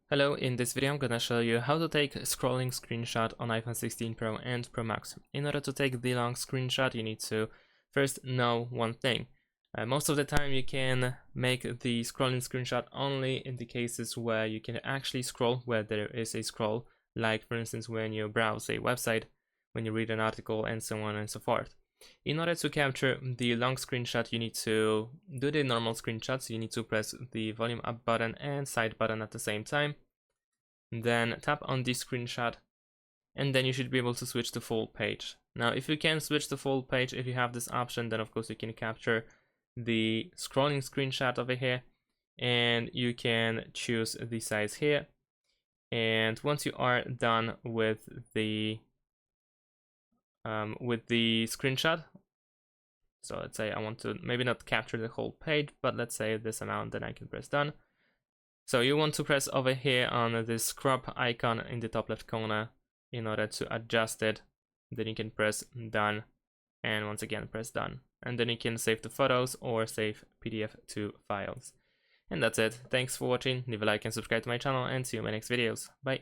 Hello, in this video I'm gonna show you how to take a scrolling screenshot on iPhone 16 Pro and Pro Max. In order to take the long screenshot, you need to first know one thing. Most of the time you can make the scrolling screenshot only in the cases where you can actually scroll, where there is a scroll, like for instance when you browse a website, when you read an article, and so on and so forth. In order to capture the long screenshot, you need to do the normal screenshot, so you need to press the volume up button and side button at the same time. Then tap on the screenshot, and then you should be able to switch to full page. Now, if you can switch to full page, if you have this option, then of course you can capture the scrolling screenshot over here, and you can choose the size here. And once you are done with the screenshot, so let's say I want to maybe not capture the whole page, but let's say this amount, then I can press done. So you want to press over here on this crop icon in the top left corner in order to adjust it. Then you can press done, and once again press done. And then you can save the photos or save PDF to files. And that's it. Thanks for watching. Leave a like and subscribe to my channel, and see you in my next videos. Bye.